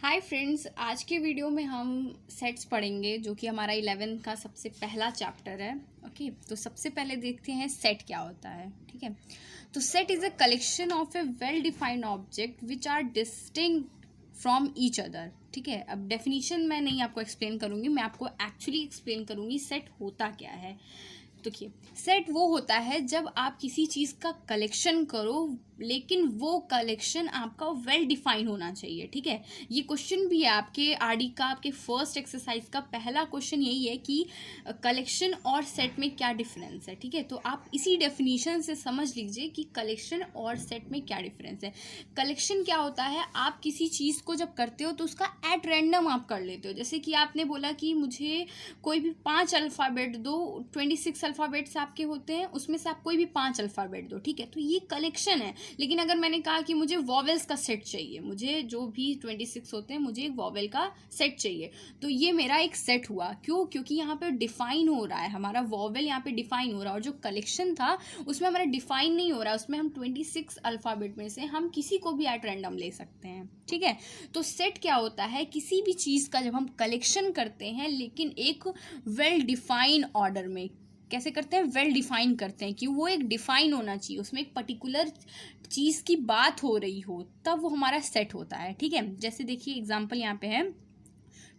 Hi friends, आज के video में हम सेट्स पढ़ेंगे जो कि हमारा 11 का सबसे पहला चैप्टर है। ओके, तो सबसे पहले देखते हैं सेट क्या होता है। ठीक है, तो set is a collection of a well defined object which are distinct from each other. ठीक है, अब डेफिनेशन मैं नहीं आपको एक्सप्लेन करूँगी, मैं आपको एक्चुअली एक्सप्लेन करूँगी सेट होता क्या है। देखिए, सेट वो होता है जब आप किसी चीज़ का कलेक्शन करो लेकिन वो कलेक्शन आपका वेल डिफाइन होना चाहिए। ठीक है, ये क्वेश्चन भी है आपके आरडी का, आपके फर्स्ट एक्सरसाइज का पहला क्वेश्चन यही है कि कलेक्शन और सेट में क्या डिफरेंस है। ठीक है, तो आप इसी डेफिनेशन से समझ लीजिए कि कलेक्शन और सेट में क्या डिफरेंस है। कलेक्शन क्या होता है, आप किसी चीज़ को जब करते हो तो उसका एट रैंडम आप कर लेते हो। जैसे कि आपने बोला कि मुझे कोई भी 5 अल्फ़ाबेट दो, 26 अल्फ़ाबेट्स आपके होते हैं, उसमें से आप कोई भी 5 अल्फ़ाबेट दो। ठीक है, तो ये कलेक्शन है। लेकिन अगर मैंने कहा कि मुझे वॉवेल्स का सेट चाहिए, मुझे जो भी 26 होते हैं मुझे एक वॉवेल का सेट चाहिए, तो ये मेरा एक सेट हुआ। क्यों? क्योंकि यहाँ पे डिफाइन हो रहा है, हमारा वॉवेल यहाँ पे डिफाइन हो रहा है। और जो कलेक्शन था उसमें हमारा डिफाइन नहीं हो रहा है, उसमें हम 26 अल्फ़ाबेट में से हम किसी को भी एट रैंडम ले सकते हैं। ठीक है, तो सेट क्या होता है, किसी भी चीज़ का जब हम कलेक्शन करते हैं लेकिन एक वेल डिफाइन ऑर्डर में। कैसे करते हैं? वेल डिफाइन करते हैं कि वो एक डिफाइन होना चाहिए, उसमें एक पर्टिकुलर चीज़ की बात हो रही हो, तब वो हमारा सेट होता है। ठीक है, जैसे देखिए एग्जाम्पल यहाँ पे है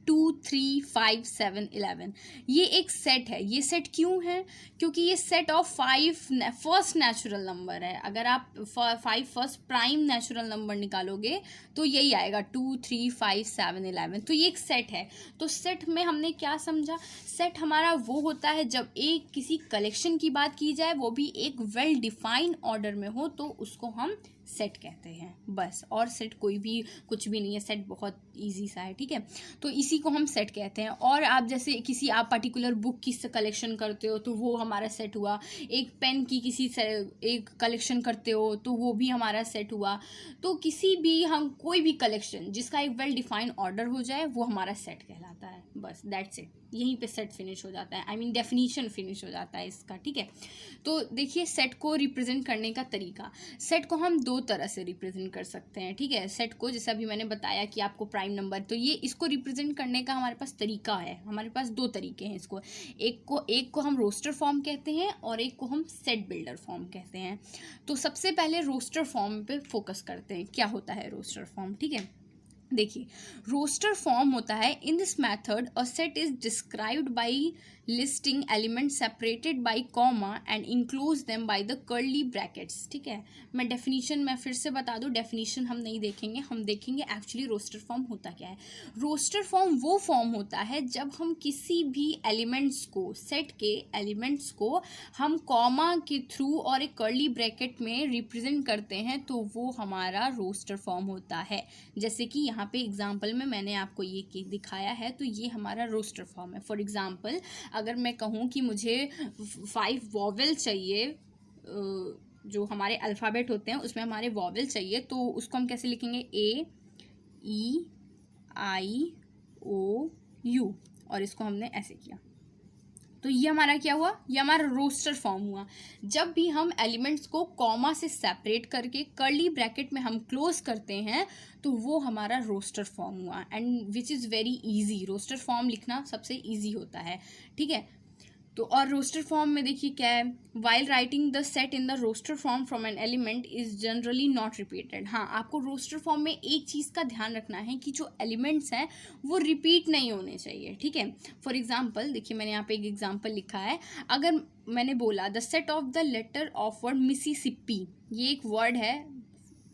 2, 3, 5, 7, 11। ये एक सेट है। ये सेट क्यों है? क्योंकि ये set of 5 first natural number है। अगर आप 5 फर्स्ट प्राइम नेचुरल नंबर निकालोगे तो यही आएगा 2, 3, 5, 7, 11। तो ये एक सेट है। तो सेट में हमने क्या समझा? सेट हमारा वो होता है जब एक किसी कलेक्शन की बात की जाए, वो भी एक वेल डिफाइंड ऑर्डर में हो, तो उसको हम सेट कहते हैं। बस, और सेट कोई भी कुछ भी नहीं है, सेट बहुत इजी सा है। ठीक है, तो इसी को हम सेट कहते हैं। और आप जैसे किसी आप पर्टिकुलर बुक की कलेक्शन करते हो तो वो हमारा सेट हुआ। एक पेन की किसी से एक कलेक्शन करते हो तो वो भी हमारा सेट हुआ। तो किसी भी हम कोई भी कलेक्शन जिसका एक वेल डिफाइंड ऑर्डर हो जाए वो हमारा सेट कहलाता है। बस दैट्स इट, यहीं पे सेट फिनिश हो जाता है। आई मीन डेफिनीशन फिनिश हो जाता है इसका। ठीक है, तो देखिए सेट को रिप्रेजेंट करने का तरीका। सेट को हम दो तरह से रिप्रेजेंट कर सकते हैं। ठीक है, सेट को जैसे अभी मैंने बताया कि आपको प्राइम नंबर, तो ये इसको रिप्रेजेंट करने का हमारे पास तरीका है। हमारे पास दो तरीके हैं इसको। एक को हम रोस्टर फॉर्म कहते हैं और एक को हम सेट बिल्डर फॉर्म कहते हैं। तो सबसे पहले रोस्टर फॉर्म पे फोकस करते हैं। क्या होता है रोस्टर फॉर्म? ठीक है, देखिए रोस्टर फॉर्म होता है, in this method a set is described bye listing elements separated by comma and enclose them by the curly brackets. ठीक है, मैं फिर से बता दूं, डेफिनेशन हम नहीं देखेंगे, हम देखेंगे एक्चुअली रोस्टर फॉर्म होता क्या है। रोस्टर फॉर्म वो फॉर्म होता है जब हम किसी भी एलिमेंट्स को, सेट के एलिमेंट्स को हम कॉमा के थ्रू और एक कर्ली ब्रैकेट में रिप्रेजेंट करते हैं, तो वो हमारा रोस्टर फॉर्म होता है। जैसे कि यहाँ पे एग्जाम्पल में मैंने आपको ये केक दिखाया है, तो ये हमारा रोस्टर फॉर्म है। फॉर एग्जाम्पल, अगर मैं कहूँ कि मुझे 5 वॉवेल चाहिए, जो हमारे अल्फ़ाबेट होते हैं उसमें हमारे वॉवेल चाहिए, तो उसको हम कैसे लिखेंगे? A, E, I, O, U, और इसको हमने ऐसे किया। तो ये हमारा क्या हुआ? ये हमारा रोस्टर फॉर्म हुआ। जब भी हम एलिमेंट्स को कॉमा से सेपरेट करके कर्ली ब्रैकेट में हम क्लोज करते हैं तो वो हमारा रोस्टर फॉर्म हुआ, and which is very easy. Roster form लिखना सबसे इजी होता है। ठीक है, तो और रोस्टर फॉर्म में देखिए क्या है, while writing the set in the roster form from an element is generally not repeated. हाँ, आपको रोस्टर फॉर्म में एक चीज़ का ध्यान रखना है कि जो एलिमेंट्स हैं वो रिपीट नहीं होने चाहिए। ठीक है, फॉर एग्जाम्पल देखिए मैंने यहाँ पे एक एग्जाम्पल लिखा है। अगर मैंने बोला the set of the letter of word Mississippi, ये एक वर्ड है,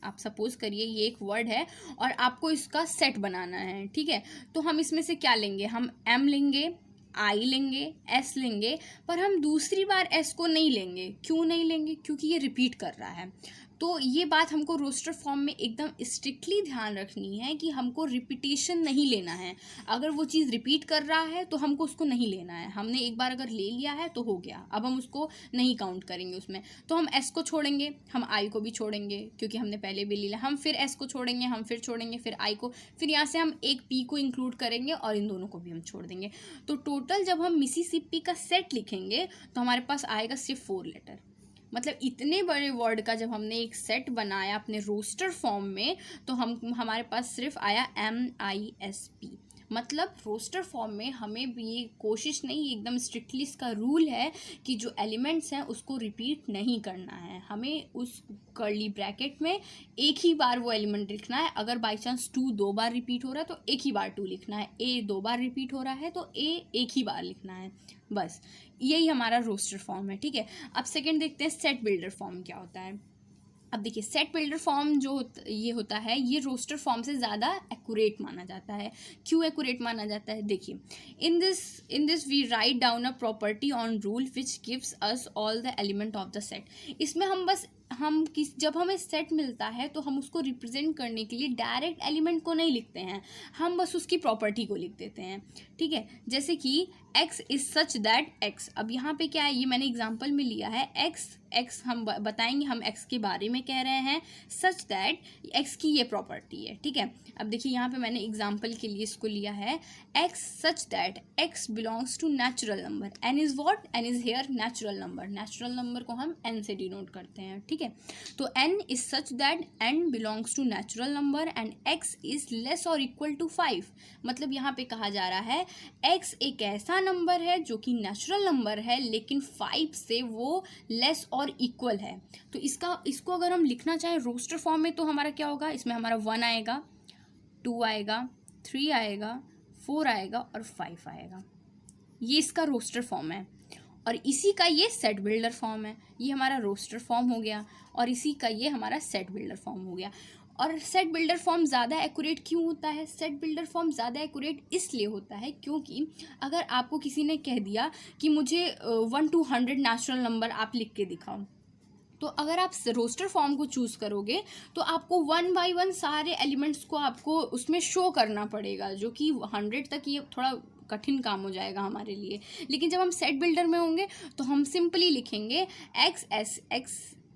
आप सपोज करिए ये एक वर्ड है और आपको इसका सेट बनाना है। ठीक है, तो हम इसमें से क्या लेंगे? हम एम लेंगे, आई लेंगे, एस लेंगे, पर हम दूसरी बार एस को नहीं लेंगे। क्यों नहीं लेंगे? क्योंकि ये रिपीट कर रहा है। तो ये बात हमको रोस्टर फॉर्म में एकदम स्ट्रिक्टली ध्यान रखनी है कि हमको रिपीटेशन नहीं लेना है। अगर वो चीज़ रिपीट कर रहा है तो हमको उसको नहीं लेना है। हमने एक बार अगर ले लिया है तो हो गया, अब हम उसको नहीं काउंट करेंगे उसमें। तो हम एस को छोड़ेंगे, हम आई को भी छोड़ेंगे क्योंकि हमने पहले भी ले लिया, हम फिर एस को छोड़ेंगे, हम फिर छोड़ेंगे, फिर आई को, फिर यहाँ से हम एक पी को इंक्लूड करेंगे और इन दोनों को भी हम छोड़ देंगे। तो टोटल जब हम मिसिसिपी का सेट लिखेंगे तो हमारे पास आएगा सिर्फ 4 लेटर। मतलब इतने बड़े वर्ड का जब हमने एक सेट बनाया अपने रोस्टर फॉर्म में, तो हमारे पास सिर्फ आया MISP। मतलब रोस्टर फॉर्म में हमें भी कोशिश नहीं, एकदम स्ट्रिक्टली इसका रूल है कि जो एलिमेंट्स हैं उसको रिपीट नहीं करना है, हमें उस कर्ली ब्रैकेट में एक ही बार वो एलिमेंट लिखना है। अगर बाई चांस 2 2 बार रिपीट हो रहा है तो एक ही बार 2 लिखना है, A 2 बार रिपीट हो रहा है तो A एक ही बार लिखना है, बस यही हमारा रोस्टर फॉर्म है। ठीक है, अब सेकंड देखते हैं सेट बिल्डर फॉर्म क्या होता है। अब देखिए सेट बिल्डर फॉर्म जो ये होता है, ये रोस्टर फॉर्म से ज़्यादा एक्यूरेट माना जाता है। क्यों एक्यूरेट माना जाता है, देखिए in this we write down a property on rule which gives us all the element of the set. इसमें जब हमें सेट मिलता है तो हम उसको रिप्रेजेंट करने के लिए डायरेक्ट एलिमेंट को नहीं लिखते हैं, हम बस उसकी प्रॉपर्टी को लिख देते हैं। ठीक है, जैसे कि x is such that x, अब यहाँ पे क्या है, ये मैंने एग्जांपल में लिया है x हम बताएंगे हम x के बारे में कह रहे हैं, सच दैट x की ये प्रॉपर्टी है। ठीक है, अब देखिए यहाँ पे मैंने एग्जांपल के लिए इसको लिया है, x such that x belongs to natural number, n is what, n is here natural number, natural number को हम n से डिनोट करते हैं। ठीक है, तो n is such that n belongs to natural number and x is less और equal to 5। मतलब यहाँ पे कहा जा रहा है x एक ऐसा नंबर है जो कि नेचुरल नंबर है लेकिन 5 से वो लेस और इक्वल है। तो इसको अगर हम लिखना चाहें रोस्टर फॉर्म में तो हमारा क्या होगा, इसमें हमारा 1 आएगा, 2 आएगा, 3 आएगा, 4 आएगा और 5 आएगा। ये इसका रोस्टर फॉर्म है और इसी का ये सेट बिल्डर फॉर्म है। ये हमारा रोस्टर फॉर्म हो गया और इसी का ये हमारा सेट बिल्डर फॉर्म हो गया। और सेट बिल्डर फॉर्म ज़्यादा एक्यूरेट क्यों होता है, सेट बिल्डर फॉर्म ज़्यादा एक्यूरेट इसलिए होता है क्योंकि अगर आपको किसी ने कह दिया कि मुझे 1 to 100 नेचुरल नंबर आप लिख के दिखाओ, तो अगर आप रोस्टर फॉर्म को चूज़ करोगे तो आपको 1 by 1 सारे एलिमेंट्स को आपको उसमें शो करना पड़ेगा, जो कि 100 तक ये थोड़ा कठिन काम हो जाएगा हमारे लिए। लेकिन जब हम सेट बिल्डर में होंगे तो हम सिंपली लिखेंगे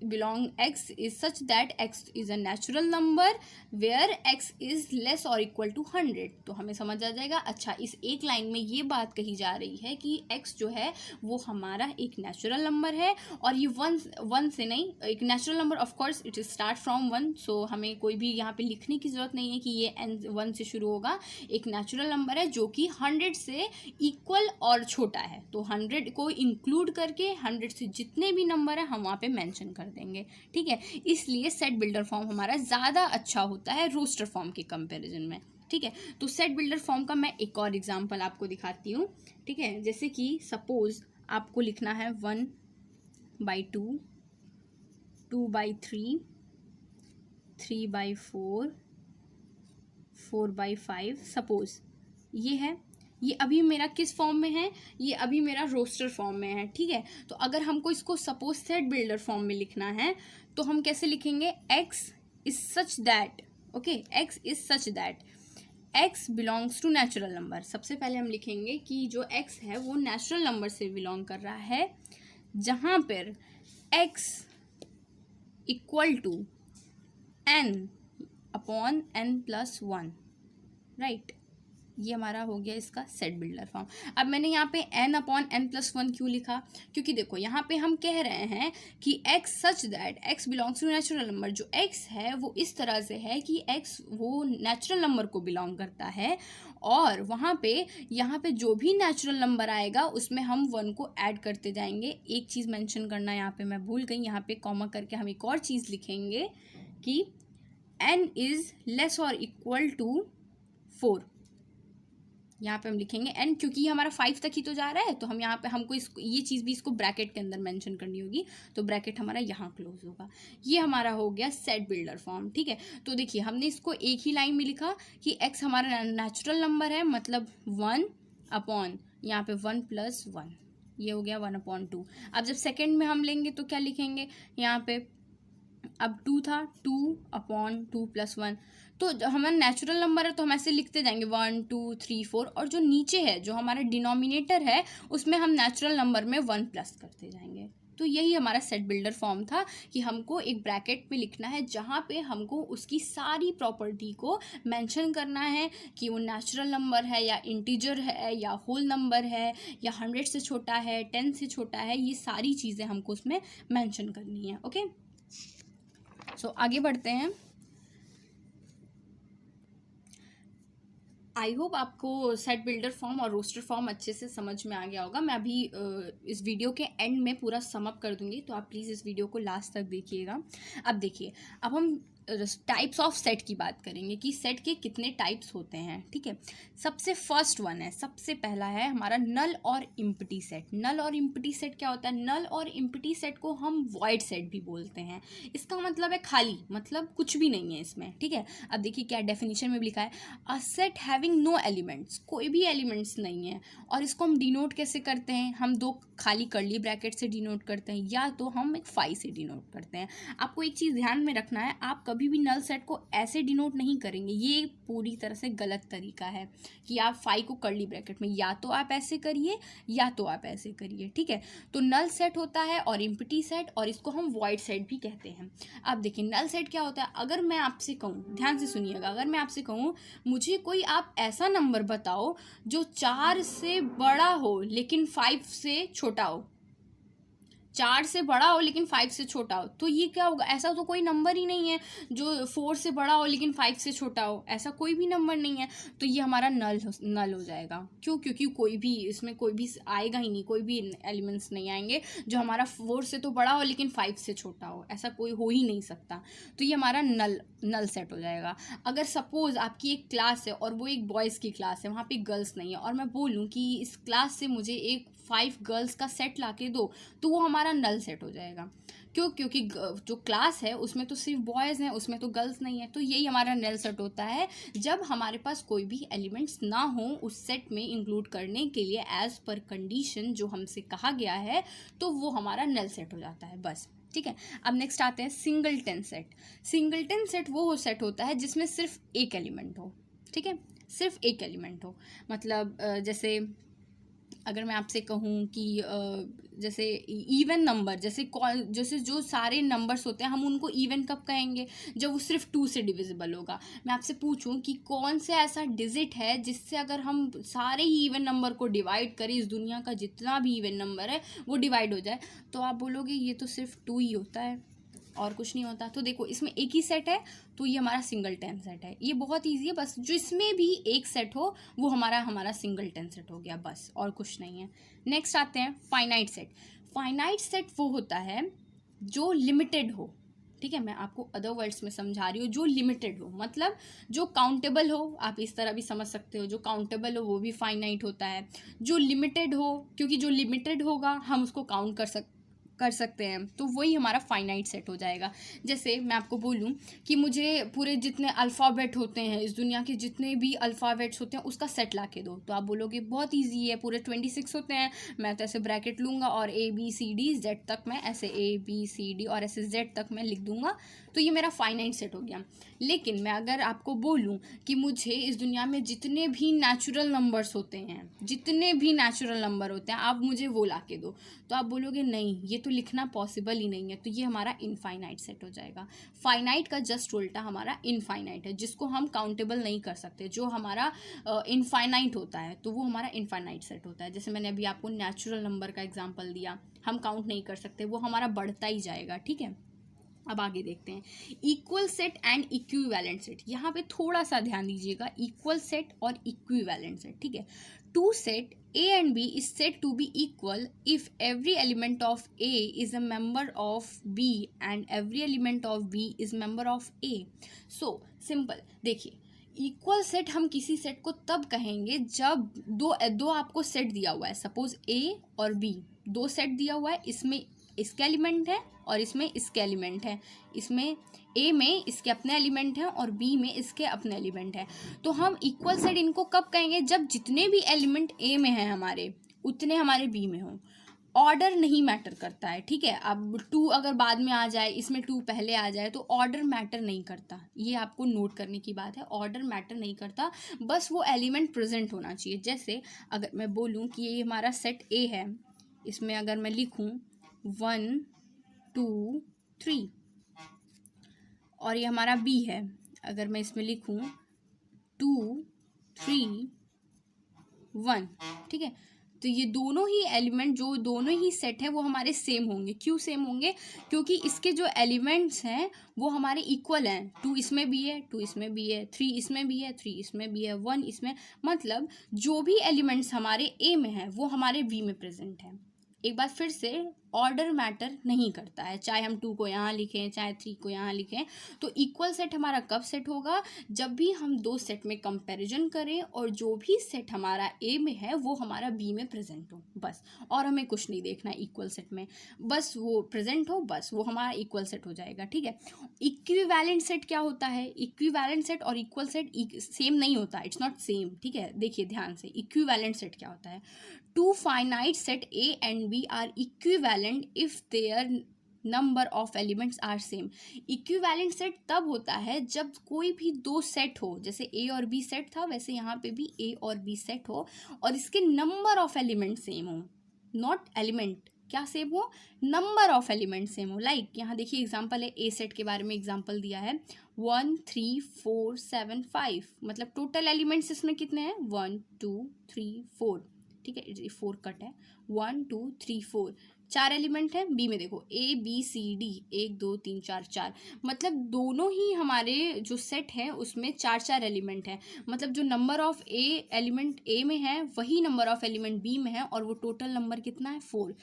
x is such that x is a natural number where x is less or equal to 100। तो हमें समझ आ जाएगा, अच्छा इस एक लाइन में ये बात कही जा रही है कि x जो है वो हमारा एक नेचुरल नंबर है और ये वन से नहीं, एक natural number of course it start from 1। सो हमें कोई भी यहाँ पे लिखने की ज़रूरत नहीं है कि ये n 1 से शुरू होगा, एक नेचुरल नंबर है जो कि 100 से इक्वल और छोटा है। तो 100 को इंक्लूड करके 100 से जितने भी नंबर है हम वहाँ पे मेंशन कर देंगे। ठीक है, इसलिए सेट बिल्डर फॉर्म हमारा ज़्यादा अच्छा होता है रोस्टर फॉर्म के कंपैरिजन में। ठीक है, तो सेट बिल्डर फॉर्म का मैं एक और एग्जांपल आपको दिखाती हूँ। ठीक है, जैसे कि सपोज आपको लिखना है 1 by 2, 2 by 3, 3 by 4, 4 by 5। Suppose ये है, ये अभी मेरा किस फॉर्म में है, ये अभी मेरा रोस्टर फॉर्म में है। ठीक है, तो अगर हमको इसको सपोज सेट बिल्डर फॉर्म में लिखना है तो हम कैसे लिखेंगे, x is such that, okay, x is such that x belongs to natural number. सबसे पहले हम लिखेंगे कि जो x है वो नेचुरल नंबर से बिलोंग कर रहा है, जहाँ पर x equal to n upon n+1, right. ये हमारा हो गया इसका सेट बिल्डर फॉर्म। अब मैंने यहाँ पे n अपॉन n+1 क्यों लिखा, क्योंकि देखो यहाँ पे हम कह रहे हैं कि x such that x belongs to natural number. जो x है वो इस तरह से है कि x वो नेचुरल नंबर को बिलोंग करता है और वहाँ पे यहाँ पे जो भी नेचुरल नंबर आएगा उसमें हम 1 को ऐड करते जाएंगे। एक चीज़ मेंशन करना यहाँ पे मैं भूल गई, यहाँ पे कॉमा करके हम एक और चीज़ लिखेंगे कि n इज़ लेस और इक्वल टू 4। यहाँ पे हम लिखेंगे n, क्योंकि ये हमारा 5 तक ही तो जा रहा है, तो हम यहाँ पे हमको इसको ये चीज़ भी इसको ब्रैकेट के अंदर मेंशन करनी होगी, तो ब्रैकेट हमारा यहाँ क्लोज होगा। ये हमारा हो गया सेट बिल्डर फॉर्म। ठीक है, तो देखिए हमने इसको एक ही लाइन में लिखा कि x हमारा नेचुरल नंबर है, मतलब 1 अपॉन यहाँ पे 1+1, ये हो गया 1/2। अब जब सेकेंड में हम लेंगे तो क्या लिखेंगे, यहाँ पे अब 2 था, 2/2+1। तो हमारा नेचुरल नंबर है तो हम ऐसे लिखते जाएंगे 1 2 3 4, और जो नीचे है जो हमारा डिनोमिनेटर है उसमें हम नेचुरल नंबर में 1 प्लस करते जाएंगे। तो यही हमारा सेट बिल्डर फॉर्म था कि हमको एक ब्रैकेट में लिखना है जहाँ पे हमको उसकी सारी प्रॉपर्टी को मेंशन करना है कि वो नेचुरल नंबर है या इंटीजर है या होल नंबर है या 100 से छोटा है, 10 से छोटा है, ये सारी चीज़ें हमको उसमें मेंशन करनी है। ओके, सो आगे बढ़ते हैं। आई होप आपको सेट बिल्डर फॉर्म और रोस्टर फॉर्म अच्छे से समझ में आ गया होगा। मैं अभी इस वीडियो के एंड में पूरा सम अप कर दूंगी, तो आप प्लीज़ इस वीडियो को लास्ट तक देखिएगा। अब देखिए, अब हम टाइप्स ऑफ सेट की बात करेंगे कि सेट के कितने टाइप्स होते हैं। ठीक है, सबसे फर्स्ट वन है, सबसे पहला है हमारा नल और इम्पटी सेट। नल और इम्पटी सेट क्या होता है? नल और इम्पटी सेट को हम वॉइड सेट भी बोलते हैं। इसका मतलब है खाली, मतलब कुछ भी नहीं है इसमें। ठीक है, अब देखिए क्या डेफिनेशन में भी लिखा है, a set having no elements, कोई भी एलिमेंट्स नहीं है। और इसको हम डिनोट कैसे करते हैं? हम दो खाली कर्ली ब्रैकेट से डिनोट करते हैं या तो हम एक फाई से डिनोट करते हैं। आपको एक चीज़ ध्यान में रखना है, आप कभी भी नल सेट को ऐसे डिनोट नहीं करेंगे, ये पूरी तरह से गलत तरीका है कि आप फाई को कर्ली ब्रैकेट में या तो आप ऐसे करिए या तो आप ऐसे करिए। ठीक है, तो नल सेट होता है और इम्पटी सेट, और इसको हम वॉइड सेट भी कहते हैं। अब देखिए नल सेट क्या होता है। अगर मैं आपसे कहूँ, ध्यान से सुनिएगा, अगर मैं आपसे कहूँ मुझे कोई आप ऐसा नंबर बताओ जो 4 से बड़ा हो लेकिन 5 से छोटा हो, 4 से बड़ा हो लेकिन 5 से छोटा हो, तो ये क्या होगा? ऐसा तो कोई नंबर ही नहीं है जो 4 से बड़ा हो लेकिन 5 से छोटा हो, ऐसा कोई भी नंबर नहीं है। तो ये हमारा नल हो जाएगा। क्यों? क्योंकि कोई भी इसमें कोई भी आएगा ही नहीं, कोई भी एलिमेंट्स नहीं आएंगे जो हमारा 4 से तो बड़ा हो लेकिन 5 से छोटा हो, ऐसा कोई हो ही नहीं सकता। तो ये हमारा नल सेट हो जाएगा। अगर सपोज आपकी एक क्लास है और वो एक बॉयज़ की क्लास है, वहाँ पे गर्ल्स नहीं है, और मैं बोलूँ कि इस क्लास से मुझे एक 5 गर्ल्स का सेट ला के दो, तो वो हमारा नल सेट हो जाएगा। क्यों? क्योंकि जो क्लास है उसमें तो सिर्फ बॉयज़ हैं, उसमें तो गर्ल्स नहीं है। तो यही हमारा नल सेट होता है जब हमारे पास कोई भी एलिमेंट्स ना हो उस सेट में इंक्लूड करने के लिए एज पर कंडीशन जो हमसे कहा गया है, तो वो हमारा नल सेट हो जाता है बस। ठीक है, अब नेक्स्ट आते हैं सिंगलटन सेट। सिंगलटन सेट वो सेट होता है जिसमें सिर्फ एक एलिमेंट हो। ठीक है, सिर्फ एक एलिमेंट हो, मतलब जैसे अगर मैं आपसे कहूँ कि जैसे इवन नंबर, जैसे जो सारे नंबर्स होते हैं हम उनको इवन कब कहेंगे? जब वो सिर्फ 2 से डिविजिबल होगा। मैं आपसे पूछूं कि कौन से ऐसा डिजिट है जिससे अगर हम सारे ही इवन नंबर को डिवाइड करें, इस दुनिया का जितना भी इवन नंबर है वो डिवाइड हो जाए, तो आप बोलोगे ये तो सिर्फ 2 ही होता है और कुछ नहीं होता। तो देखो इसमें एक ही सेट है, तो ये हमारा सिंगलटन सेट है। ये बहुत ईजी है, बस जिसमें भी एक सेट हो वो हमारा सिंगलटन सेट हो गया बस, और कुछ नहीं है। नेक्स्ट आते हैं फाइनाइट सेट। फाइनाइट सेट वो होता है जो लिमिटेड हो। ठीक है, मैं आपको अदर वर्ड्स में समझा रही हूँ, जो लिमिटेड हो, मतलब जो काउंटेबल हो, आप इस तरह भी समझ सकते हो, जो काउंटेबल हो वो भी फाइनाइट होता है। जो लिमिटेड हो, क्योंकि जो लिमिटेड होगा हम उसको काउंट कर सकते हैं, तो वही हमारा फाइनाइट सेट हो जाएगा। जैसे मैं आपको बोलूं कि मुझे पूरे जितने अल्फ़ाबेट होते हैं, इस दुनिया के जितने भी अल्फ़ाबेट्स होते हैं उसका सेट ला के दो, तो आप बोलोगे बहुत इजी है, पूरे 26 होते हैं। मैं तो ऐसे ब्रैकेट लूँगा और ABCD Z तक, मैं ऐसे ABCD और ऐसे Z तक मैं लिख दूँगा, तो ये मेरा फाइनाइट सेट हो गया। लेकिन मैं अगर आपको बोलूँ कि मुझे इस दुनिया में जितने भी नेचुरल नंबर्स होते हैं, जितने भी नेचुरल नंबर होते हैं, आप मुझे वो ला के दो, तो आप बोलोगे नहीं, ये तो लिखना पॉसिबल ही नहीं है, तो ये हमारा इनफाइनाइट सेट हो जाएगा। फाइनाइट का जस्ट उल्टा हमारा इनफाइनाइट है, जिसको हम काउंटेबल नहीं कर सकते। जो हमारा इनफाइनाइट होता है तो वो हमारा इनफाइनाइट सेट होता है। जैसे मैंने अभी आपको नेचुरल नंबर का एग्जांपल दिया, हम काउंट नहीं कर सकते, वो हमारा बढ़ता ही जाएगा। ठीक है, अब आगे देखते हैं equal set and equivalent set. यहाँ पे थोड़ा सा ध्यान दीजिएगा, इक्वल सेट और इक्विवेलेंट सेट। ठीक है, two set A and B is said to be equal if every element of A is a member of B and every element of B is member of A. So simple, देखिए equal set हम किसी set को तब कहेंगे जब दो आपको set दिया हुआ है, सपोज A और B दो सेट दिया हुआ है, इसमें इसके एलिमेंट है और इसमें इसके एलिमेंट है, इसमें A में इसके अपने एलिमेंट हैं और B में इसके अपने एलिमेंट हैं। तो हम इक्वल सेट इनको कब कहेंगे? जब जितने भी एलिमेंट A में हैं हमारे, उतने हमारे B में हों। ऑर्डर नहीं मैटर करता है। ठीक है, अब 2 अगर बाद में आ जाए, इसमें 2 पहले आ जाए, तो ऑर्डर मैटर नहीं करता। ये आपको नोट करने की बात है, ऑर्डर मैटर नहीं करता, बस वो एलिमेंट प्रेजेंट होना चाहिए। जैसे अगर मैं बोलूँ कि ये हमारा सेट A है, इसमें अगर मैं लिखूँ 1 2 3, और ये हमारा बी है। अगर मैं इसमें लिखूं 2 3 1, ठीक है, तो ये दोनों ही एलिमेंट, जो दोनों ही सेट है वो हमारे सेम होंगे। क्यों सेम होंगे? क्योंकि इसके जो एलिमेंट्स हैं वो हमारे इक्वल हैं। 2 इसमें भी है, 2 इसमें भी है, 3 इसमें भी है, 3 इसमें भी है, 1 इसमें, मतलब जो भी एलिमेंट्स हमारे ए में है वो हमारे बी में प्रेजेंट है। एक बार फिर से, ऑर्डर मैटर नहीं करता है, चाहे हम 2 को यहाँ लिखें चाहे 3 को यहाँ लिखें। तो इक्वल सेट हमारा कब सेट होगा? जब भी हम दो सेट में कंपैरिजन करें और जो भी सेट हमारा ए में है वो हमारा बी में प्रेजेंट हो, बस। और हमें कुछ नहीं देखना इक्वल सेट में, बस वो प्रेजेंट हो, बस वो हमारा इक्वल सेट हो जाएगा, ठीक है। इक्विवेलेंट सेट क्या होता है? इक्विवेलेंट सेट और इक्वल सेट सेम नहीं होता, इट्स नॉट सेम, ठीक है। देखिए ध्यान से, इक्विवेलेंट सेट क्या होता है? Two finite set A and B are equivalent if their number of elements are same. Equivalent set तब होता है जब कोई भी दो सेट हो, जैसे A और B सेट था वैसे यहाँ पे भी A और B सेट हो और इसके नंबर ऑफ एलिमेंट सेम हो, नॉट एलिमेंट, क्या सेम हो? नंबर ऑफ एलिमेंट सेम हो। लाइक यहाँ देखिए एग्जांपल है, ए सेट के बारे में एग्जांपल दिया है 1 3 4 7 5, मतलब टोटल एलिमेंट्स इसमें कितने हैं? 1 2 3 4, ठीक है, 4 कट है, 1 2 3 4, 4 एलिमेंट है। बी में देखो ए बी सी डी, 1 2 3 4 4, मतलब दोनों ही हमारे जो सेट है उसमें 4 4 एलिमेंट है। मतलब जो नंबर ऑफ ए एलिमेंट ए में है वही नंबर ऑफ एलिमेंट बी में है और वो टोटल नंबर कितना है? 4।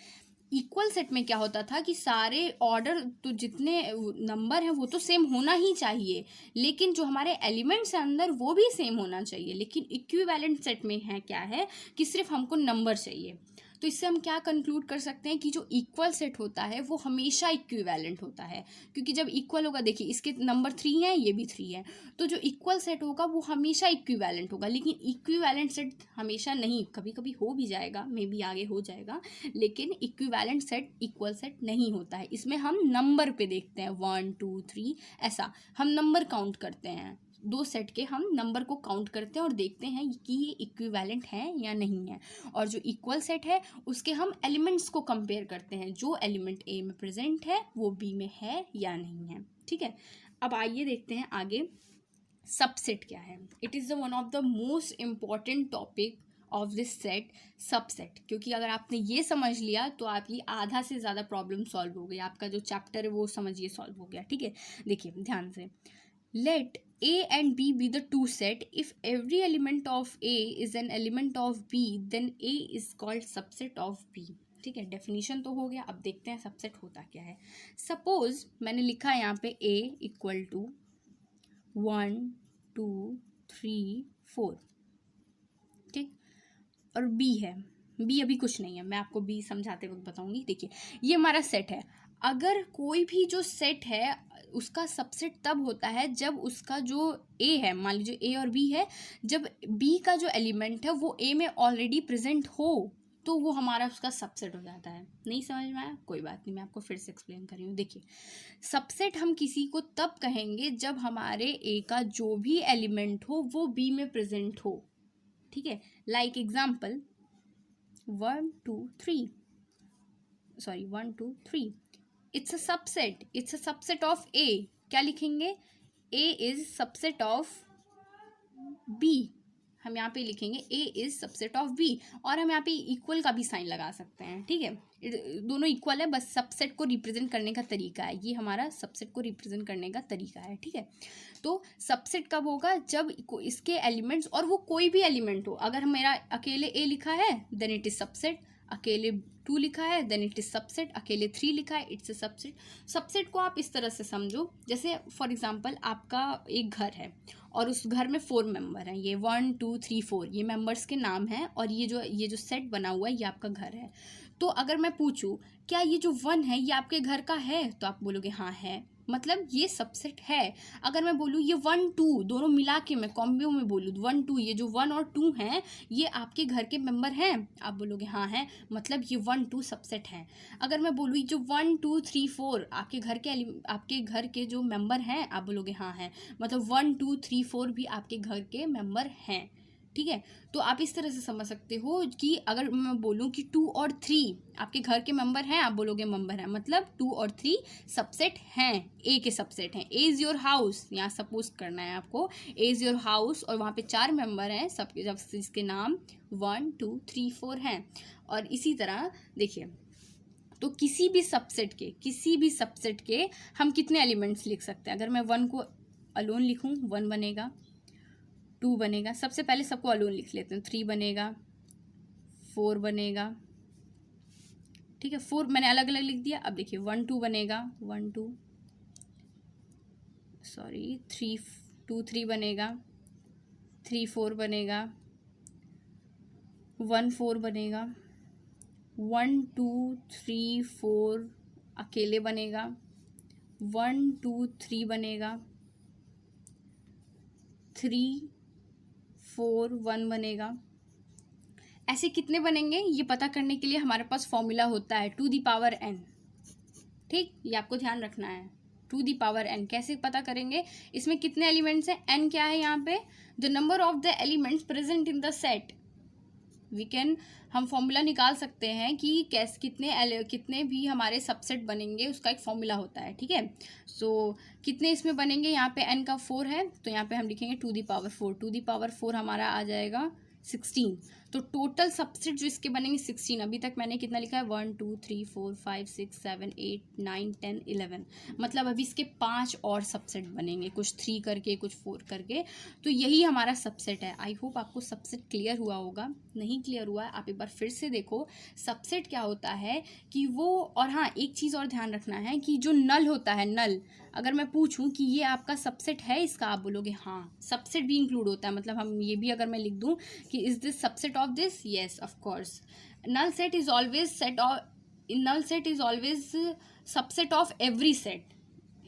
इक्वल सेट में क्या होता था कि सारे ऑर्डर, तो जितने नंबर हैं वो तो सेम होना ही चाहिए, लेकिन जो हमारे एलिमेंट्स हैं अंदर वो भी सेम होना चाहिए। लेकिन इक्विवेलेंट सेट में है क्या है कि सिर्फ हमको नंबर चाहिए। तो इससे हम क्या कंक्लूड कर सकते हैं कि जो इक्वल सेट होता है वो हमेशा इक्विवेलेंट होता है, क्योंकि जब इक्वल होगा, देखिए इसके नंबर 3 है, ये भी 3 है, तो जो इक्वल सेट होगा वो हमेशा इक्विवेलेंट होगा। लेकिन इक्विवेलेंट सेट हमेशा नहीं, कभी कभी हो भी जाएगा, मे बी आगे हो जाएगा, लेकिन इक्विवेलेंट सेट इक्वल सेट नहीं होता है। इसमें हम नंबर पे देखते हैं, 1 2 3, ऐसा हम नंबर काउंट करते हैं, दो सेट के हम नंबर को काउंट करते हैं और देखते हैं कि ये इक्विवेलेंट है या नहीं है। और जो इक्वल सेट है उसके हम एलिमेंट्स को कंपेयर करते हैं, जो एलिमेंट ए में प्रेजेंट है वो बी में है या नहीं है, ठीक है। अब आइए देखते हैं आगे सबसेट क्या है। It is the one of the most important topic of this set, subset, क्योंकि अगर आपने ये समझ लिया तो आपकी आधा से ज़्यादा प्रॉब्लम सॉल्व हो गई, आपका जो चैप्टर है वो समझिए सॉल्व हो गया, ठीक है। देखिए ध्यान से, let A and B be the two set. If every element of A is an element of B, then A is called subset of B. ठीक है, डेफिनेशन तो हो गया। अब देखते हैं सबसेट होता क्या है। सपोज मैंने लिखा है यहाँ पे A इक्वल टू 1 2 3 4, ठीक, और B है, B अभी कुछ नहीं है, मैं आपको B समझाते वक्त बताऊंगी। देखिए ये हमारा सेट है। अगर कोई भी जो सेट है उसका सबसेट तब होता है जब उसका जो A है, मान लीजिए A और B है, जब B का जो एलिमेंट है वो A में ऑलरेडी प्रेजेंट हो तो वो हमारा उसका सबसेट हो जाता है। नहीं समझ में आया? कोई बात नहीं, मैं आपको फिर से एक्सप्लेन कर रही हूँ। देखिए सबसेट हम किसी को तब कहेंगे जब हमारे A का जो भी एलिमेंट हो वो B में प्रेजेंट हो, ठीक है। Like example 1 2 3, sorry 1 2 3, it's a subset, it's a subset of A. क्या लिखेंगे? A is subset of B, हम यहाँ पे लिखेंगे A is subset of B, और हम यहाँ पे इक्वल का भी साइन लगा सकते हैं, ठीक है। दोनों इक्वल है, बस सबसेट को रिप्रेजेंट करने का तरीका है, ये हमारा सबसेट को रिप्रेजेंट करने का तरीका है, ठीक है। तो सबसेट कब होगा? जब इसके एलिमेंट्स, और वो कोई भी एलिमेंट हो, अगर मेरा अकेले ए लिखा है देन इट इज सबसेट, अकेले 2 लिखा है देन इट इज सबसेट, अकेले 3 लिखा है इट्स अ सबसेट। सबसेट को आप इस तरह से समझो, जैसे फॉर एग्जांपल आपका एक घर है और उस घर में 4 मेंबर हैं, ये 1 2 3 4 ये मेंबर्स के नाम हैं, और ये जो सेट बना हुआ है ये आपका घर है। तो अगर मैं पूछूं क्या ये जो 1 है ये आपके घर का है, तो आप बोलोगे हाँ है, मतलब ये सबसेट है। अगर मैं बोलूँ ये 1 2 दोनों मिला के मैं कॉम्बो में बोलूँ 1 2, ये जो 1 और 2 हैं ये आपके घर के मेंबर हैं, आप बोलोगे हाँ है, मतलब ये 1 2 सबसेट है। अगर मैं बोलूँ ये जो 1 2 3 4 आपके घर के जो मेंबर हैं, आप बोलोगे हाँ है, मतलब 1 2 3 4 भी आपके घर के मेंबर हैं, ठीक है। तो आप इस तरह से समझ सकते हो कि अगर मैं बोलूँ कि 2 और 3 आपके घर के मेंबर हैं, आप बोलोगे मेंबर हैं, मतलब 2 और 3 सबसेट हैं, ए के सबसेट हैं। ए इज़ योर हाउस, यहाँ सपोज करना है आपको, ए इज़ योर हाउस, और वहाँ पे 4 मेंबर हैं, सबके जब जिसके नाम 1 2 3 4 हैं। और इसी तरह देखिए, तो किसी भी सबसेट के हम कितने एलिमेंट्स लिख सकते हैं। अगर मैं 1 को अलोन लिखूँ, 1 बनेगा, 2 बनेगा, सबसे पहले सबको अलोन लिख लेते हैं, 3 बनेगा, 4 बनेगा, ठीक है। 4 मैंने अलग अलग लिख दिया। अब देखिए 1 2 बनेगा, 1 2 सॉरी 3 2 3 बनेगा, 3 4 बनेगा, 1 4 बनेगा, 1 2 3 4 अकेले बनेगा, 1 2 3 बनेगा, 3 4 1 बनेगा। ऐसे कितने बनेंगे ये पता करने के लिए हमारे पास फॉर्मूला होता है टू दी पावर n, ठीक, ये आपको ध्यान रखना है। टू दी पावर n कैसे पता करेंगे, इसमें कितने एलिमेंट्स हैं, n क्या है यहाँ पे, the number of the elements present in the set. हम फॉर्मूला निकाल सकते हैं कि कितने भी हमारे सबसेट बनेंगे, उसका एक फॉर्मूला होता है, ठीक है। सो कितने इसमें बनेंगे, यहाँ पे n का 4 है, तो यहाँ पे हम लिखेंगे to the power 4, to the power 4 हमारा आ जाएगा 16। तो टोटल सबसेट जो इसके बनेंगे 16। अभी तक मैंने कितना लिखा है, 1 2 3 4 5 6 7 8 9 10 11, मतलब अभी इसके 5 और सबसेट बनेंगे, कुछ 3 करके कुछ 4 करके। तो यही हमारा सबसेट है। आई होप आपको सबसेट क्लियर हुआ होगा। नहीं क्लियर हुआ है आप एक बार फिर से देखो। सबसेट क्या होता है कि वो, और हाँ एक चीज़ और ध्यान रखना है कि जो नल होता है, नल, अगर मैं पूछूं कि ये आपका सबसेट है इसका, आप बोलोगे हाँ, सबसेट भी इंक्लूड होता है। मतलब हम ये भी अगर मैं लिख दूं कि is this subset of this, yes of course. Null set is always subset of every set.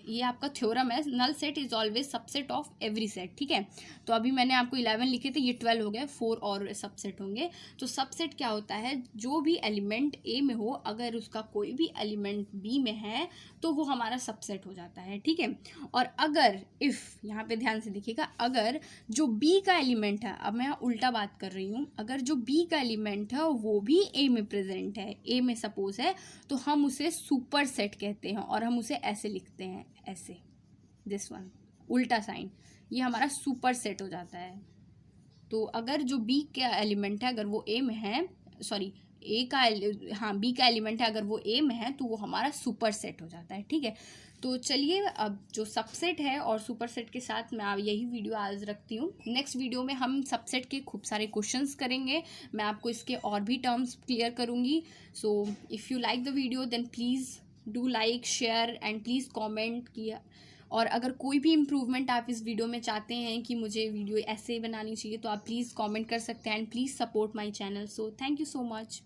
ये आपका थ्योरम है, null set is always subset of every set, ठीक है। तो अभी मैंने आपको 11 लिखे थे, ये 12 हो गए, 4 और सबसेट होंगे। तो सबसेट क्या होता है, जो भी एलिमेंट ए में हो, अगर उसका कोई भी एलिमेंट बी में है तो वो हमारा सबसेट हो जाता है, ठीक है। और अगर इफ़, यहाँ पे ध्यान से देखिएगा, अगर जो बी का एलिमेंट है, अब मैं यहाँ उल्टा बात कर रही हूँ, अगर जो बी का एलिमेंट है वो भी ए में प्रेजेंट है, ए में सपोज है, तो हम उसे सुपर सेट कहते हैं, और हम उसे ऐसे लिखते हैं, ऐसे, दिस वन, उल्टा साइन, ये हमारा सुपर सेट हो जाता है। तो अगर जो बी का एलिमेंट है, अगर वो ए में है, सॉरी बी का एलिमेंट है, अगर वो ए में है, तो वो हमारा सुपर सेट हो जाता है, ठीक है। तो चलिए, अब जो सबसेट है और सुपर सेट के साथ मैं यही वीडियो आज रखती हूँ। नेक्स्ट वीडियो में हम सबसेट के खूब सारे क्वेश्चंस करेंगे, मैं आपको इसके और भी टर्म्स क्लियर करूँगी। So if you like the video then please do like, share and please comment किया। और अगर कोई भी इम्प्रूवमेंट आप इस वीडियो में चाहते हैं कि मुझे वीडियो ऐसे बनानी चाहिए, तो आप प्लीज़ कमेंट कर सकते हैं, and please support my channel. So thank you so much.